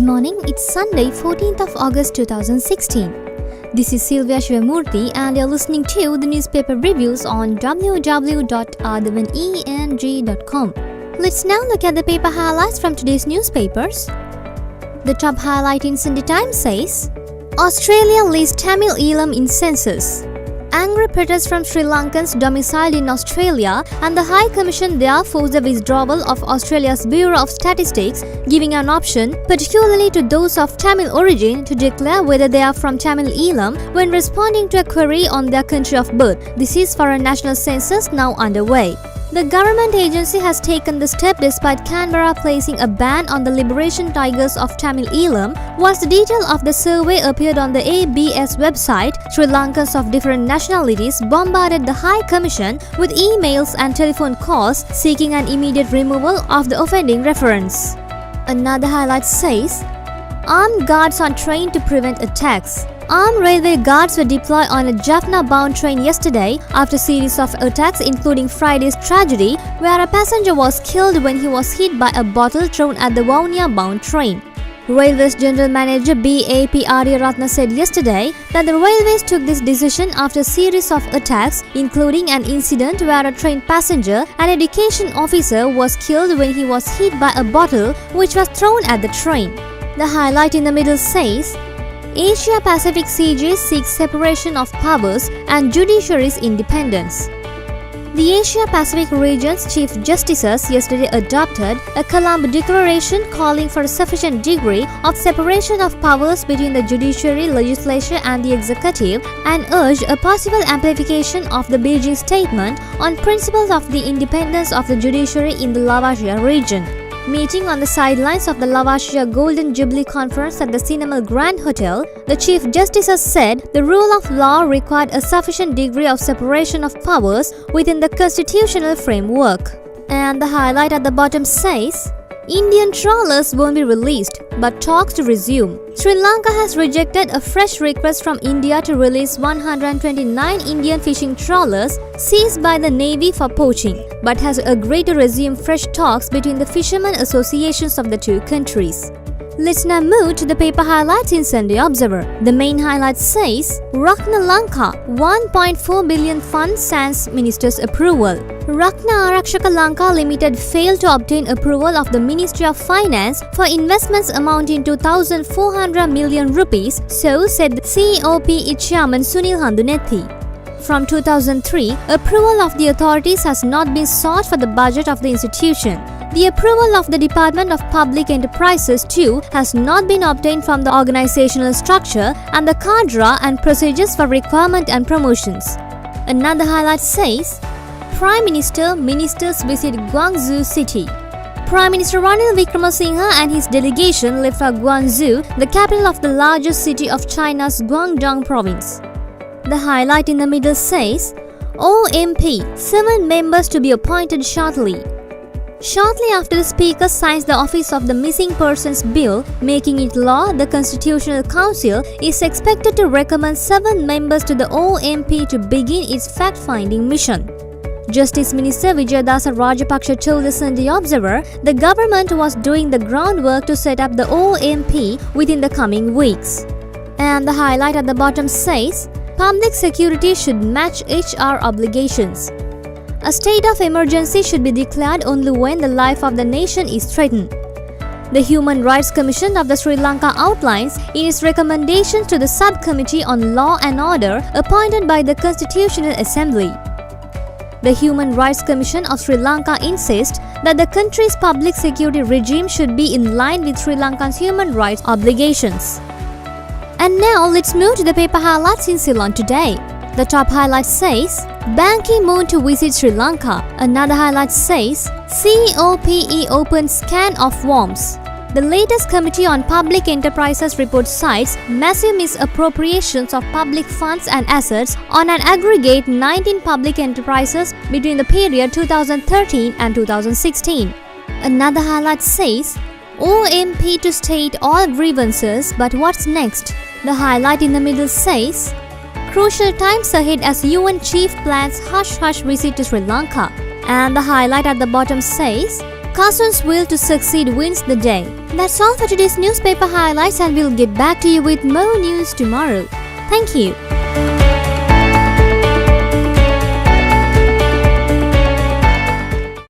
morning, it's Sunday, 14th of August 2016. This is Sylvia Shivamurthy and you're listening to the newspaper reviews on www.r1eng.com. Let's now look at the paper highlights from today's newspapers. The top highlight in Sunday Times says, Australia lists Tamil Eelam in census. Angry protests from Sri Lankans domiciled in Australia and the High Commission there forced the withdrawal of Australia's Bureau of Statistics, giving an option, particularly to those of Tamil origin, to declare whether they are from Tamil Eelam when responding to a query on their country of birth. This is for a national census now underway. The government agency has taken the step despite Canberra placing a ban on the Liberation Tigers of Tamil Eelam. Once the detail of the survey appeared on the ABS website, Sri Lankans of different nationalities bombarded the High Commission with emails and telephone calls seeking an immediate removal of the offending reference. Another highlight says, Armed guards on train to prevent attacks. Armed railway guards were deployed on a Jaffna-bound train yesterday after a series of attacks, including Friday's tragedy where a passenger was killed when he was hit by a bottle thrown at the Vaunia-bound train. Railways General Manager B.A.P. Aryaratna said yesterday that the railways took this decision after a series of attacks, including an incident where a train passenger, an education officer, was killed when he was hit by a bottle which was thrown at the train. The highlight in the middle says, Asia-Pacific CJ seeks separation of powers and judiciary's independence. The Asia-Pacific region's Chief Justices yesterday adopted a Colombo Declaration calling for a sufficient degree of separation of powers between the judiciary, legislature and the executive and urged a possible amplification of the Beijing statement on principles of the independence of the judiciary in the Lavashia region. Meeting on the sidelines of the Lavashia Golden Jubilee Conference at the Cinemal Grand Hotel, the Chief Justices said the rule of law required a sufficient degree of separation of powers within the constitutional framework. And the highlight at the bottom says, Indian trawlers won't be released, but talks to resume. Sri Lanka has rejected a fresh request from India to release 129 Indian fishing trawlers seized by the Navy for poaching, but has agreed to resume fresh talks between the fishermen associations of the two countries. Let's now move to the paper highlights in Sunday Observer. The main highlight says, Ratna Lanka, 1.4 billion fund sans minister's approval. Ratna Arakshaka Lanka Limited failed to obtain approval of the Ministry of Finance for investments amounting to 1,400 million rupees, so said the COPE chairman Sunil Handunethi. From 2003, approval of the authorities has not been sought for the budget of the institution. The approval of the Department of Public Enterprises too has not been obtained from the organizational structure and the cadre and procedures for requirement and promotions. Another highlight says, Prime Ministers visit Guangzhou City. Prime Minister Ranil Wickremesinghe and his delegation left for Guangzhou, the capital of the largest city of China's Guangdong province. The highlight in the middle says, OMP, 7 members to be appointed shortly. Shortly after the Speaker signs the Office of the Missing Persons Bill, making it law, the Constitutional Council is expected to recommend 7 members to the OMP to begin its fact-finding mission. Justice Minister Vijayadasa Rajapaksa told the Sunday Observer the government was doing the groundwork to set up the OMP within the coming weeks. And the highlight at the bottom says, Public security should match HR obligations. A state of emergency should be declared only when the life of the nation is threatened. The Human Rights Commission of the Sri Lanka outlines in its recommendations to the Subcommittee on Law and Order appointed by the Constitutional Assembly. The Human Rights Commission of Sri Lanka insists that the country's public security regime should be in line with Sri Lanka's human rights obligations. And now let's move to the paper highlights in Ceylon today. The top highlight says, Ban Ki-moon to visit Sri Lanka. Another highlight says, COPE opens scan of worms. The latest Committee on Public Enterprises report cites massive misappropriations of public funds and assets on an aggregate 19 public enterprises between the period 2013 and 2016. Another highlight says, OMP to state all grievances, but what's next? The highlight in the middle says, Crucial times ahead as UN chief plans hush-hush visit to Sri Lanka. And the highlight at the bottom says, cousin's will to succeed wins the day. That's all for today's newspaper highlights, and we'll get back to you with more news tomorrow. Thank you.